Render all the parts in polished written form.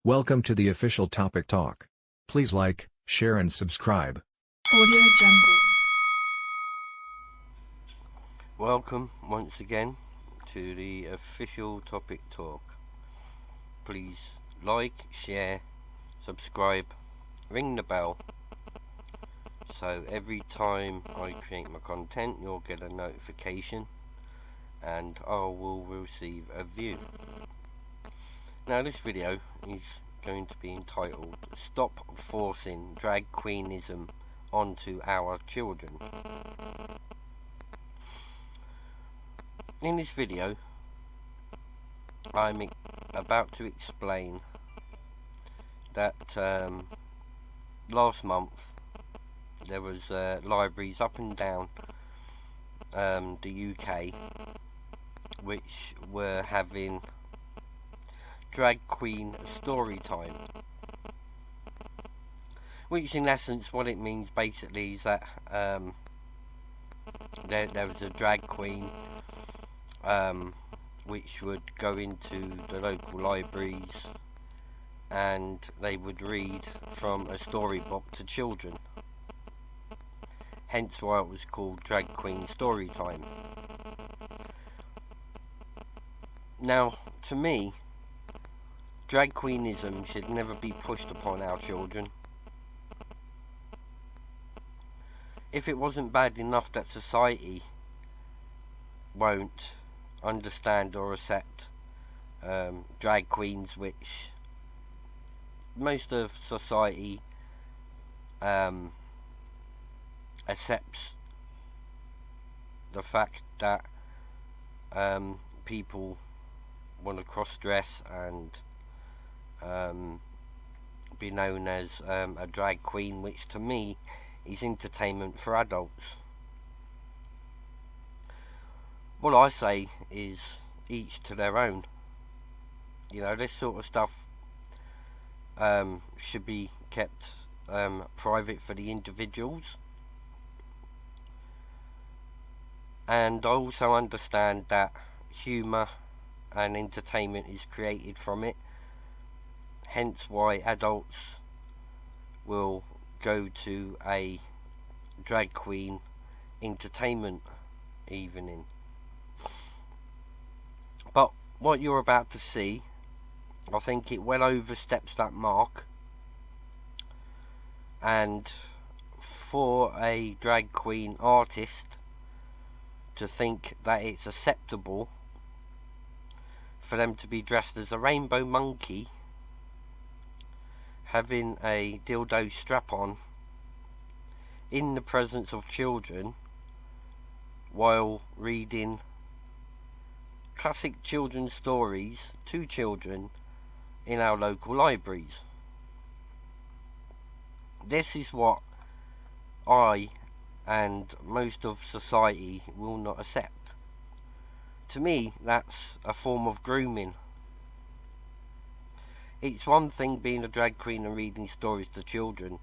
Welcome to the official Topic Talk. Please like, share and subscribe. Audio Jungle. Welcome once again to the official Topic Talk. Please like, share, subscribe, ring the bell, so every time I create my content you'll get a notification and I will receive a view. Now this video is going to be entitled Stop Forcing Drag Queenism onto Our Children. In this video I'm about to explain that last month there was libraries up and down the UK which were having drag queen story time, which in essence what it means basically is that there was a drag queen which would go into the local libraries and they would read from a storybook to children, hence why it was called Drag Queen Story Time. Now to me, drag queenism should never be pushed upon our children. If it wasn't bad enough that society won't understand or accept drag queens, which most of society accepts the fact that people want to cross-dress and be known as a drag queen, which to me is entertainment for adults. What I say is each to their own. You know, this sort of stuff should be kept private for the individuals, and I also understand that humour and entertainment is created from it, hence why adults will go to a drag queen entertainment evening. But what you're about to see, I think it well oversteps that mark, and for a drag queen artist to think that it's acceptable for them to be dressed as a rainbow monkey, having a dildo strap on in the presence of children while reading classic children's stories to children in our local libraries. This is what I and most of society will not accept. To me, that's a form of grooming. It's one thing being a drag queen and reading stories to children.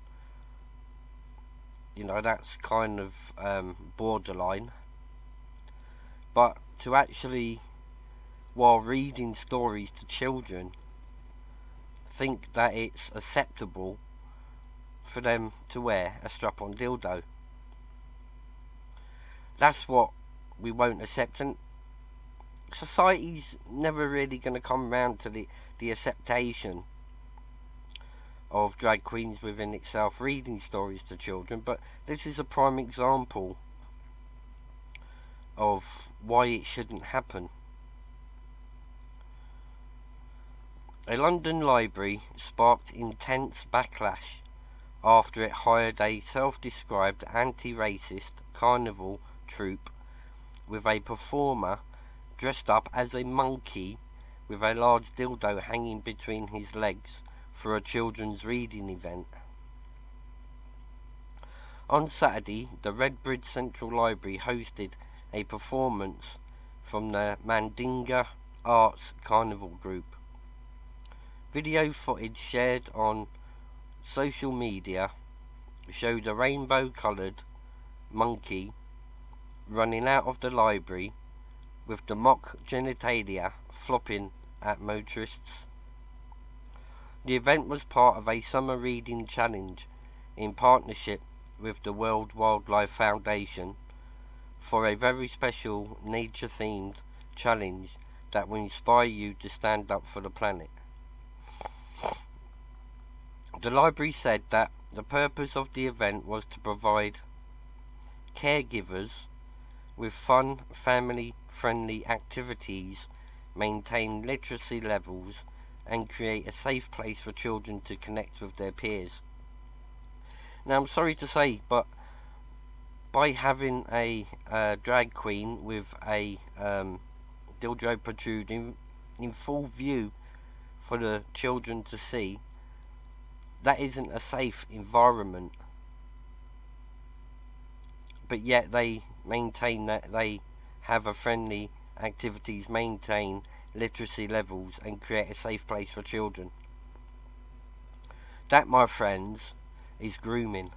You know, that's kind of borderline. But to actually, while reading stories to children, think that it's acceptable for them to wear a strap-on dildo, that's what we won't accept. And society's never really going to come around to the acceptation of drag queens within itself reading stories to children, but this is a prime example of why it shouldn't happen. A London library sparked intense backlash after it hired a self-described anti-racist carnival troupe with a performer dressed up as a monkey with a large dildo hanging between his legs for a children's reading event. On Saturday, the Redbridge Central Library hosted a performance from the Mandinga Arts Carnival group. Video footage shared on social media showed a rainbow-coloured monkey running out of the library with the mock genitalia flopping at motorists. The event was part of a summer reading challenge in partnership with the World Wildlife Foundation for a very special nature-themed challenge that will inspire you to stand up for the planet. The library said that the purpose of the event was to provide caregivers with fun, family-friendly activities, maintain literacy levels, and create a safe place for children to connect with their peers. Now, I'm sorry to say, but by having a drag queen with a dildo protruding in full view for the children to see, that isn't a safe environment. But yet they maintain that they have a friendly activities, maintain literacy levels, and create a safe place for children. That, my friends, is grooming.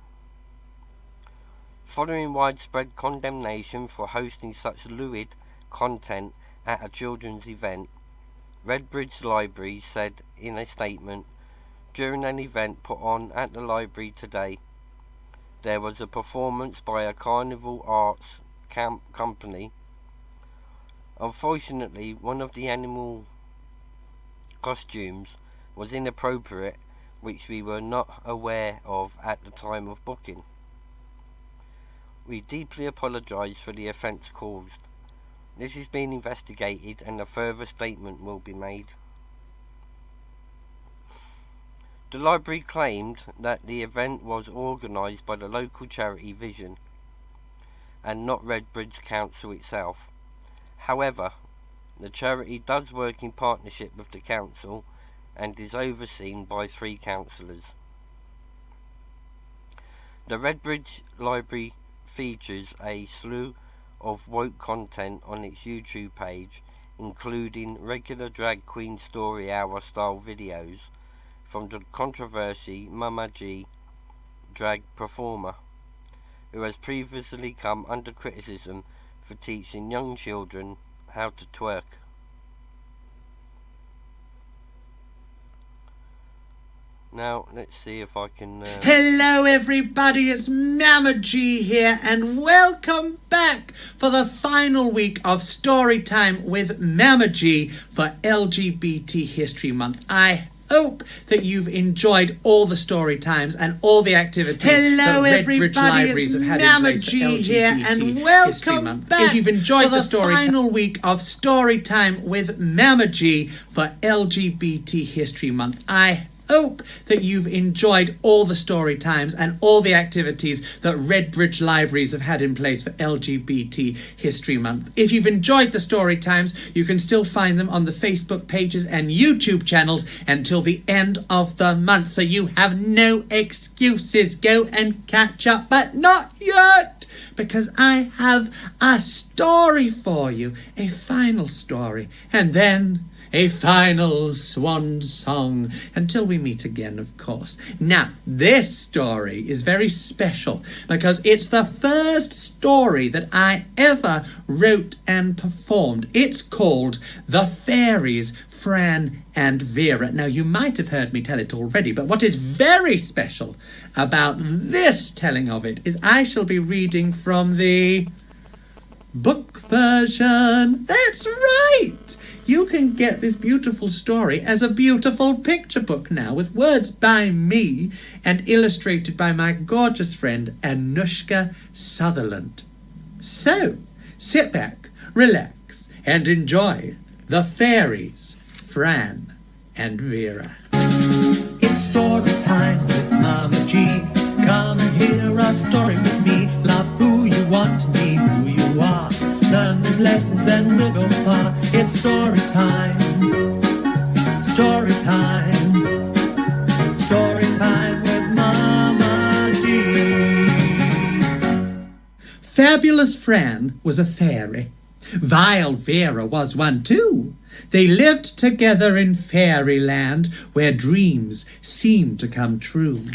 Following widespread condemnation for hosting such lewd content at a children's event, Redbridge Libraries said in a statement, during an event put on at the library today, there was a performance by a Carnival Arts Company. Unfortunately, one of the animal costumes was inappropriate, which we were not aware of at the time of booking. We deeply apologise for the offence caused. This is being investigated and a further statement will be made. The library claimed that the event was organised by the local charity Vision and not Redbridge Council itself. However, the charity does work in partnership with the council and is overseen by 3 councillors. The Redbridge Library features a slew of woke content on its YouTube page, including regular drag queen story hour style videos from the controversy Mama G drag performer, who has previously come under criticism for teaching young children how to twerk. Now, let's see if I can... Hello everybody, it's Mama G here, and welcome back for the final week of Storytime with Mama G for LGBT History Month. I hope that you've enjoyed all the story times and all the activities that Redbridge Libraries have had in place for LGBT History Month. If you've enjoyed the final week of Storytime with Mama G for LGBT History Month, I hope that you've enjoyed all the story times and all the activities that Redbridge Libraries have had in place for LGBT History Month. If you've enjoyed the story times, you can still find them on the Facebook pages and YouTube channels until the end of the month, so you have no excuses. Go and catch up, but not yet, because I have a story for you, a final story, and then a final swan song, until we meet again, of course. Now, this story is very special because it's the first story that I ever wrote and performed. It's called The Fairies, Fran and Vera. Now, you might have heard me tell it already, but what is very special about this telling of it is I shall be reading from the book version. That's right! You can get this beautiful story as a beautiful picture book now, with words by me and illustrated by my gorgeous friend Anushka Sutherland. So, sit back, relax, and enjoy The Fairies, Fran and Vera. It's story time with Mama G. Come and hear a story with me. Love who you want to be, who you are. Learn these lessons and we'll go far. It's story time. Story time. Story time with Mama G. Fabulous Fran was a fairy. Vile Vera was one too. They lived together in fairyland where dreams seem to come true.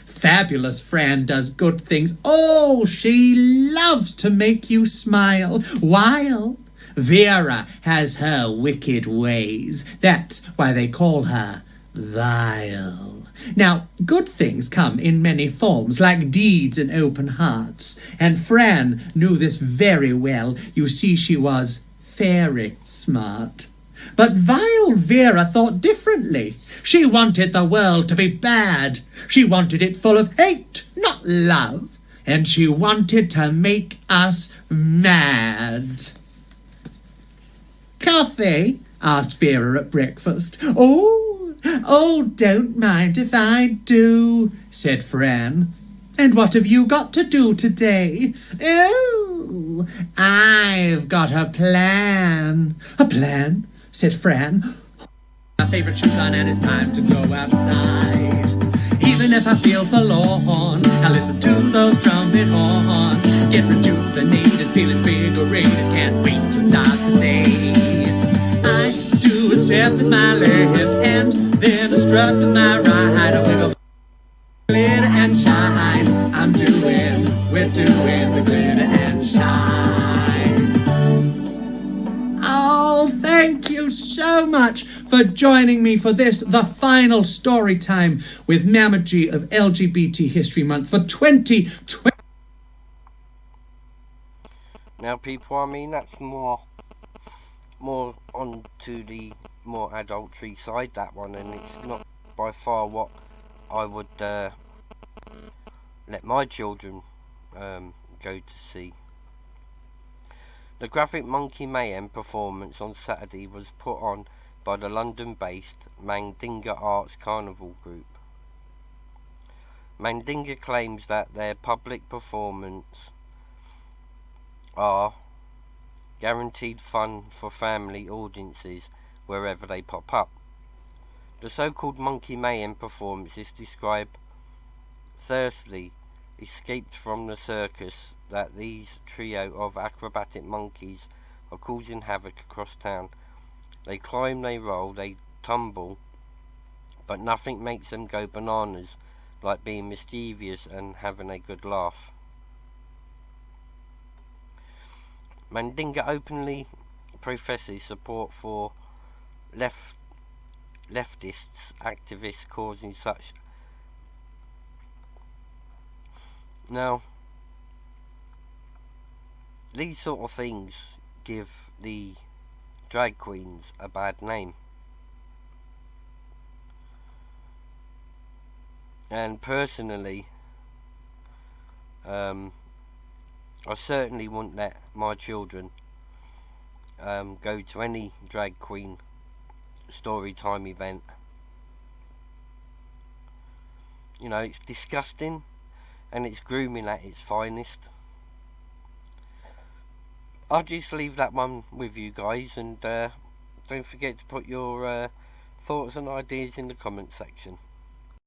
Fabulous Fran does good things. Oh, she loves to make you smile. While Vera has her wicked ways. That's why they call her vile. Now, good things come in many forms, like deeds and open hearts, and Fran knew this very well. You see, she was very smart. But vile Vera thought differently. She wanted the world to be bad. She wanted it full of hate, not love. And she wanted to make us mad. Coffee? Asked Vera at breakfast. Oh, don't mind if I do, said Fran. And what have you got to do today? Oh, I've got a plan. A plan? Said Fran. My favorite shoes on and it's time to go outside. Even if I feel forlorn, I listen to those trumpet horns. Get rejuvenated, feeling invigorated, can't wait to start the day. I do a step with my left hand, then a strut with my right. I wiggle, glitter and shine. We're doing the glitter and shine. Oh, thank you so much for joining me for this, the final story time with Mama G of LGBT History Month for 2020. Now, people, I mean, that's more on to the more adultery side, that one, and it's not by far what I would let my children go to see. The graphic Monkey Mayhem performance on Saturday was put on by the London-based Mandinga Arts Carnival group. Mandinga claims that their public performance are guaranteed fun for family audiences wherever they pop up. The so-called Monkey Mayhem performance is described thirstily escaped from the circus that these trio of acrobatic monkeys are causing havoc across town. They climb, they roll, they tumble, but nothing makes them go bananas like being mischievous and having a good laugh. Mandinga openly professes support for leftists, activists causing such. Now, these sort of things give the drag queens a bad name. And personally, I certainly wouldn't let my children go to any drag queen story time event. You know, it's disgusting and it's grooming at its finest. I'll just leave that one with you guys, and don't forget to put your thoughts and ideas in the comment section.